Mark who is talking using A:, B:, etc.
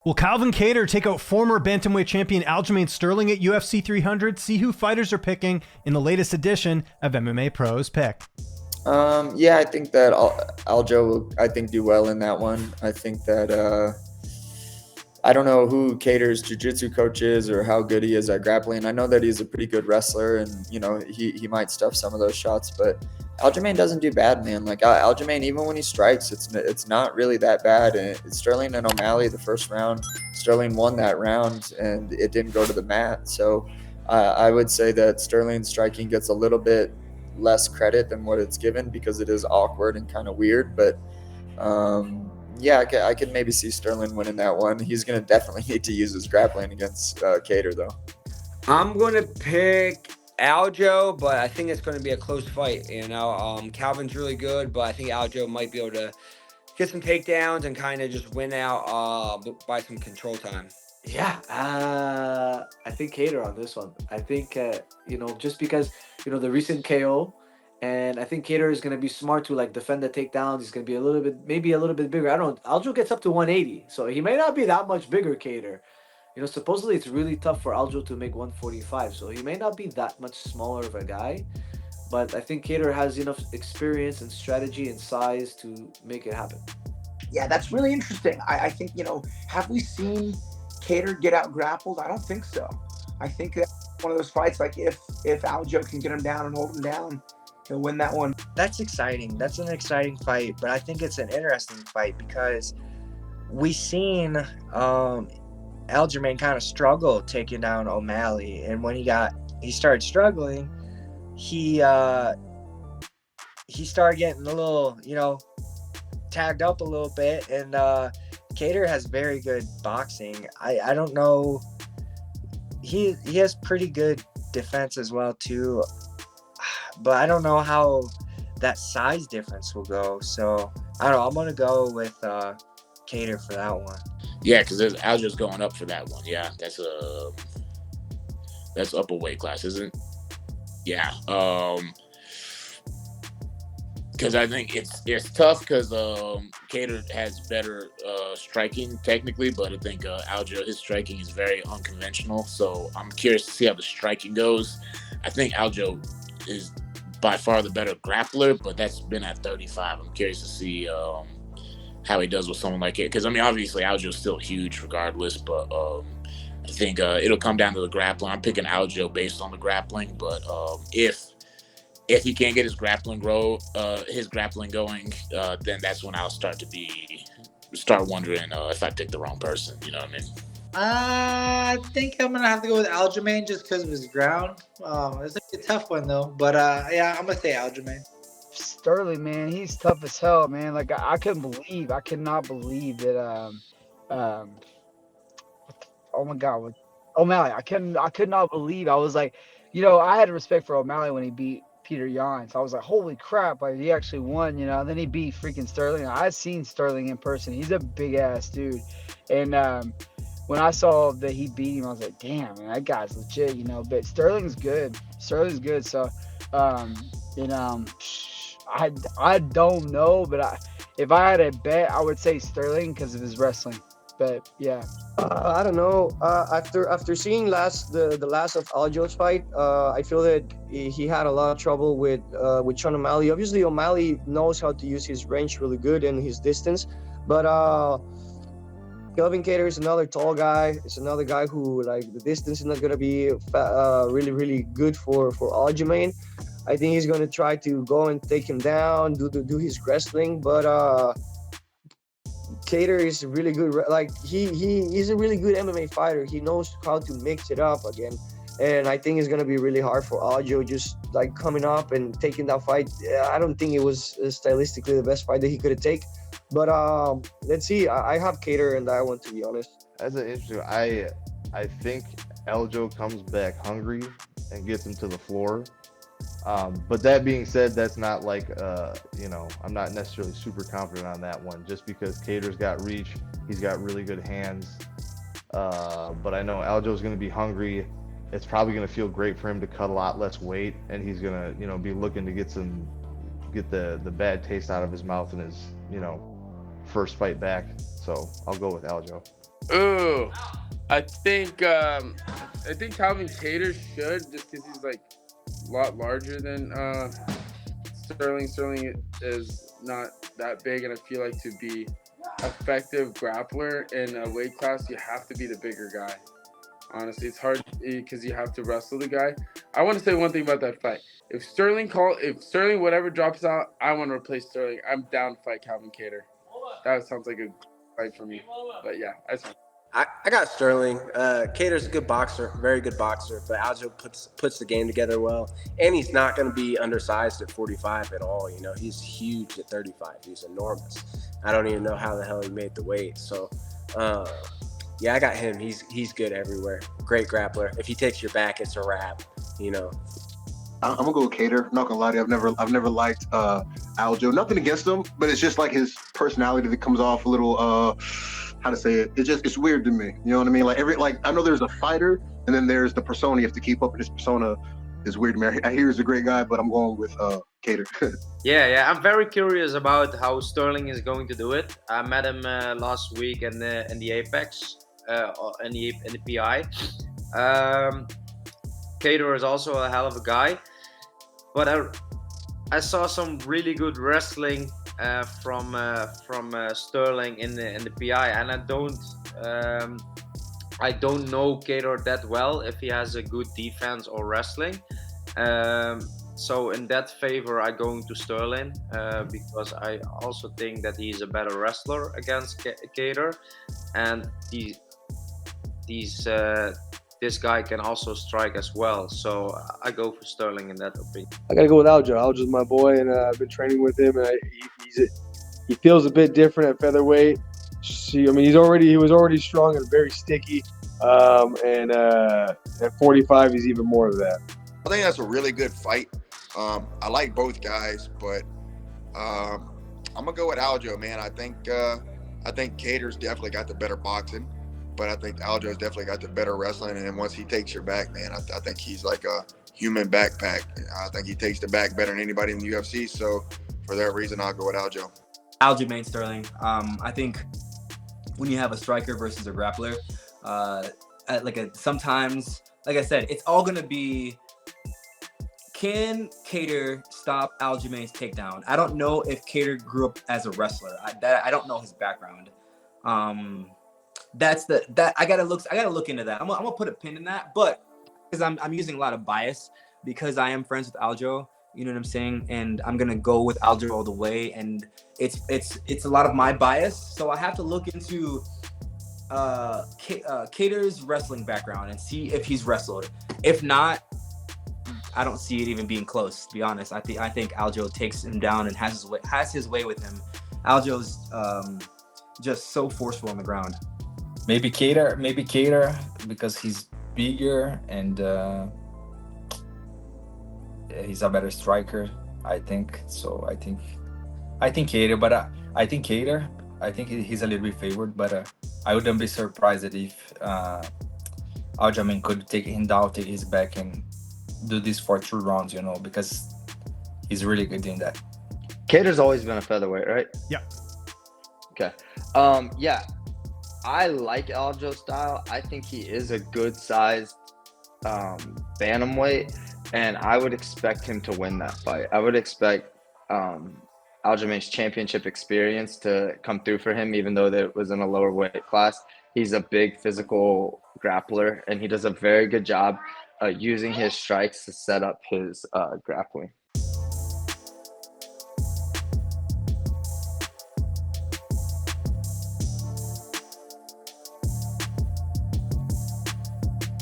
A: Will Calvin Kattar take out former bantamweight champion Aljamain Sterling at UFC 300? See who fighters are picking in the latest edition of MMA Pros Pick.
B: Yeah, I think that Aljo will, do well in that one. I think that I don't know who Cater's jiu-jitsu coach is or how good he is at grappling. I know that he's a pretty good wrestler, and he might stuff some of those shots, but Aljamain doesn't do bad, man. Like Aljamain, even when he strikes, it's not really that bad. And it's Sterling and O'Malley the first round. Sterling won that round, and it didn't go to the mat. So I would say that Sterling's striking gets a little bit less credit than what it's given because it is awkward and kind of weird. But yeah, I could maybe see Sterling winning that one. He's going to definitely need to use his grappling against Kattar, though.
C: I'm going to pick Aljo, but I think it's going to be a close fight. Calvin's really good, but I think Aljo might be able to get some takedowns and kind of just win out by some control time.
D: Yeah, I think Kattar on this one. I think, just because, the recent KO, and I think Kattar is going to be smart to defend the takedowns. He's going to be maybe a little bit bigger. Aljo gets up to 180, so he may not be that much bigger, Kattar. Supposedly it's really tough for Aljo to make 145, so he may not be that much smaller of a guy. But I think Kattar has enough experience and strategy and size to make it happen.
E: Yeah, that's really interesting. I think, have we seen Kattar get out grappled? I don't think so. I think that's one of those fights, like if Aljo can get him down and hold him down, he'll win that one.
F: That's exciting. That's an exciting fight, but I think it's an interesting fight because we seen Aljamain kind of struggle taking down O'Malley, and when he started struggling, he started getting a little, tagged up a little bit, and Kattar has very good boxing. I don't know. He has pretty good defense as well too, but I don't know how that size difference will go. So I don't know. I'm gonna go with Kattar for that one.
G: Yeah, because Aljo's going up for that one. Yeah, that's upper weight class, isn't it? Yeah. Because I think it's tough because Kattar has better striking technically, but I think Aljo, his striking is very unconventional. So I'm curious to see how the striking goes. I think Aljo is by far the better grappler, but that's been at 35. I'm curious to see how he does with someone like it. Because, obviously Aljo's still huge regardless, but I think it'll come down to the grappling. I'm picking Aljo based on the grappling, but if he can't get his grappling going, then that's when I'll start wondering if I picked the wrong person. You know what I mean?
H: I think I'm gonna have to go with Aljamain just because of his ground. It's a tough one though, but yeah, I'm gonna say Aljamain.
I: Sterling, man, he's tough as hell, man. Like I cannot believe that. Oh my God, with O'Malley, I could not believe. I was like, I had respect for O'Malley when he beat Peter Yan. So I was like, holy crap, like he actually won, And then he beat freaking Sterling. I've seen Sterling in person. He's a big ass dude. And when I saw that he beat him, I was like, damn, man, that guy's legit, But Sterling's good. So I don't know, but if I had a bet, I would say Sterling because of his wrestling. But yeah.
J: I don't know. After seeing the last of Aljo's fight, I feel that he had a lot of trouble with Sean O'Malley. Obviously, O'Malley knows how to use his range really good and his distance, but Calvin Kattar is another tall guy. It's another guy who the distance is not gonna be really really good for Aljamain. I think he's gonna try to go and take him down, do his wrestling, but Kattar is really good. He's a really good MMA fighter. He knows how to mix it up again, and I think it's gonna be really hard for Aljo just coming up and taking that fight. I don't think it was stylistically the best fight that he could have taken, but let's see. I have Kattar in that one, to be honest.
K: That's an interesting. I think Aljo comes back hungry and gets him to the floor. But that being said, that's not I'm not necessarily super confident on that one just because Kattar's got reach. He's got really good hands. But I know Aljo's going to be hungry. It's probably going to feel great for him to cut a lot less weight, and he's going to, be looking to get the bad taste out of his mouth in his, first fight back. So I'll go with Aljo.
L: Ooh, I think Calvin Kattar should, just because he's like a lot larger than Sterling. Sterling is not that big, and I feel like to be effective grappler in a weight class, you have to be the bigger guy. Honestly, it's hard because you have to wrestle the guy. I want to say one thing about that fight. If Sterling whatever drops out, I want to replace Sterling. I'm down to fight Calvin Kattar. That sounds like a fight for me. But yeah, that's fine.
M: I got Sterling. Cater's a good boxer, very good boxer, but Aljo puts the game together well, and he's not going to be undersized at 45 at all. You know, he's huge at 35. He's enormous. I don't even know how the hell he made the weight. So, yeah, I got him. He's good everywhere. Great grappler. If he takes your back, it's a wrap. You know.
N: I'm gonna go with Kattar. Not gonna lie to you, I've never liked Aljo. Nothing against him, but it's just like his personality that comes off a little how to say it. It's weird to me. You know what I mean? Like I know there's a fighter, and then there's the persona you have to keep up. And this persona is weird to me. I hear he's a great guy, but I'm going with Kattar.
O: Yeah. I'm very curious about how Sterling is going to do it. I met him last week in the Apex, in the PI. Kattar is also a hell of a guy, but I saw some really good wrestling from Sterling in the PI, and I don't know Kattar that well if he has a good defense or wrestling. So in that favor, I going to Sterling because I also think that he's a better wrestler against Kattar, and this guy can also strike as well. So I go for Sterling in that opinion.
P: I got to go with Aljo. Aljo's my boy, and I've been training with him, and he feels a bit different at featherweight. He was already strong and very sticky, and at 45, he's even more of that.
Q: I think that's a really good fight. I like both guys, but I'm gonna go with Aljo, man. I think Kattar's definitely got the better boxing, but I think Aljo's definitely got the better wrestling. And then once he takes your back, man, I think he's like a human backpack. I think he takes the back better than anybody in the UFC. So for that reason, I'll go with Aljo.
R: Aljamain Sterling. I think when you have a striker versus a grappler, sometimes, like I said, it's all gonna be, can Kattar stop Aljamain's takedown? I don't know if Kattar grew up as a wrestler. I don't know his background. I gotta look into that. I'm gonna put a pin in that, but because I'm using a lot of bias because I am friends with Aljo. You know what I'm saying? And I'm gonna go with Aljo all the way. And it's a lot of my bias, so I have to look into Kattar's wrestling background and see if he's wrestled. If not, I don't see it even being close, to be honest. I think Aljo takes him down and has his way with him. Aljo's just so forceful on the ground.
S: Maybe Kattar because he's bigger and he's a better striker. I think so. I think Kattar, but I think Kattar. I think he's a little bit favored, but I wouldn't be surprised if Aljamain could take him down, take his back, and do this for 2 rounds, because he's really good in that.
K: Kattar's always been a featherweight, right?
A: Yeah.
K: Okay. Yeah. I like Aljo's style. I think he is a good sized bantamweight, and I would expect him to win that fight. I would expect Aljamain's championship experience to come through for him, even though that was in a lower weight class. He's a big physical grappler, and he does a very good job using his strikes to set up his grappling.